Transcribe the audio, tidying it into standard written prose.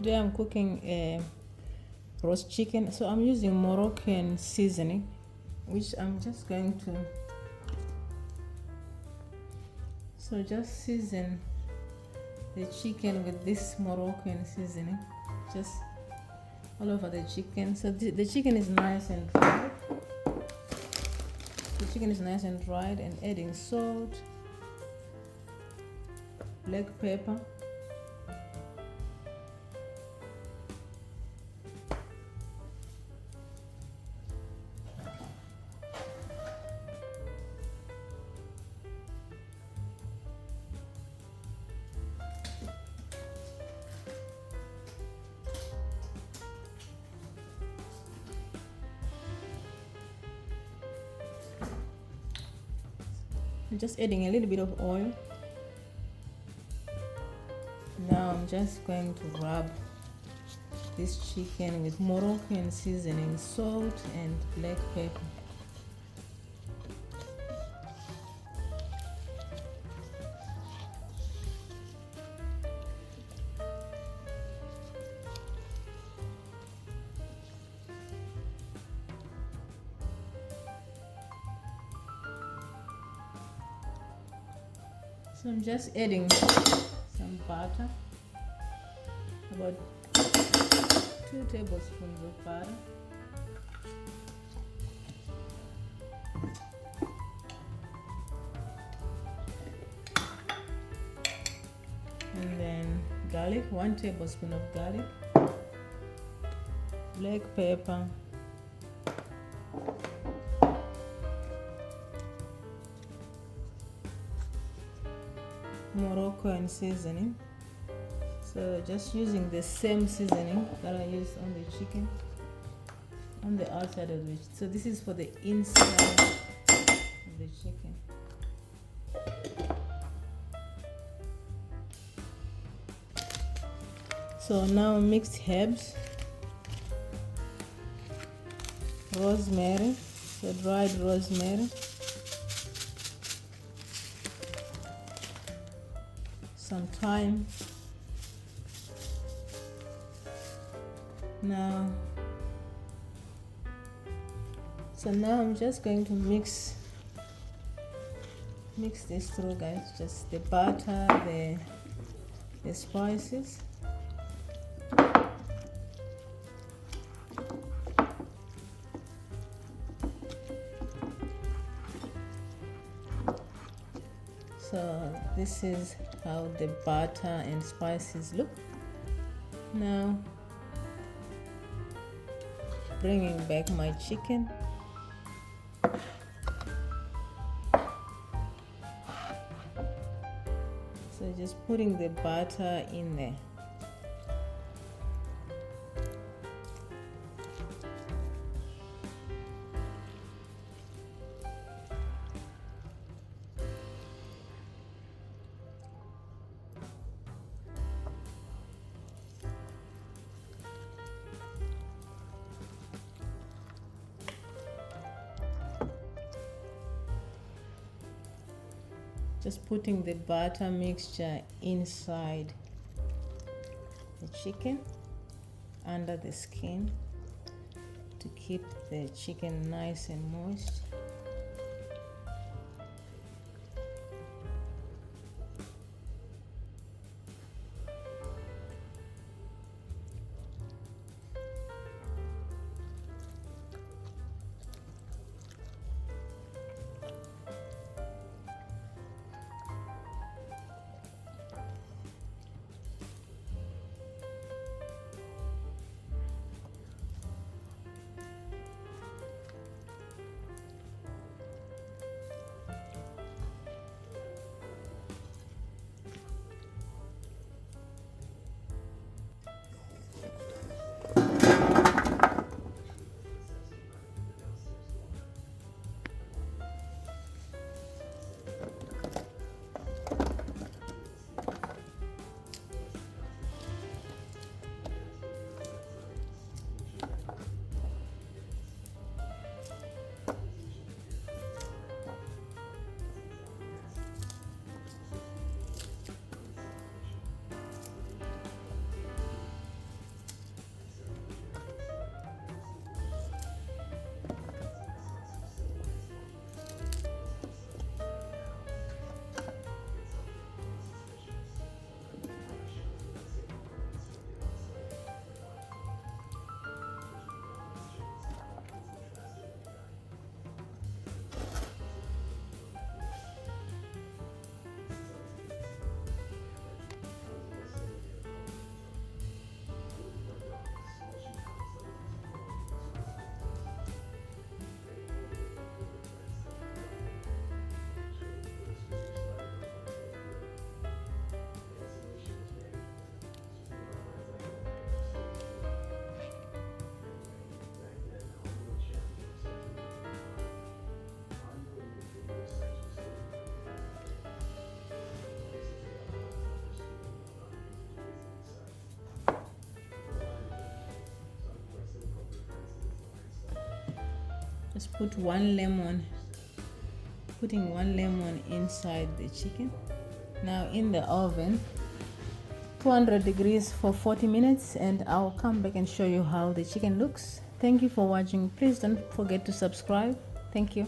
Today I'm cooking a roast chicken, so I'm using Moroccan seasoning, which I'm just going to just season the chicken with this Moroccan seasoning, just all over the chicken. So the chicken is nice and dry. The chicken is nice and dried, and adding salt, black pepper, I'm just adding a little bit of oil. Now I'm just going to rub this chicken with Moroccan seasoning, salt and black pepper. So I'm just adding some butter, about 2 tablespoons of butter. And then garlic, 1 tablespoon of garlic, black pepper, Moroccan seasoning. So just using the same seasoning that I used on the chicken, on the outside of the. So this is for the inside of the chicken. So now mixed herbs, rosemary, so dried rosemary, some thyme. Now I'm just going to mix this through, guys. Just the butter, the spices. So this is how the butter and spices look. Now bringing back my chicken. So just putting the butter in there. Just putting the butter mixture inside the chicken, under the skin, to keep the chicken nice and moist. Just put one lemon, putting one lemon inside the chicken. Now in the oven, 200 degrees for 40 minutes, and I'll come back and show you how the chicken looks. Thank you for watching. Please don't forget to subscribe. Thank you.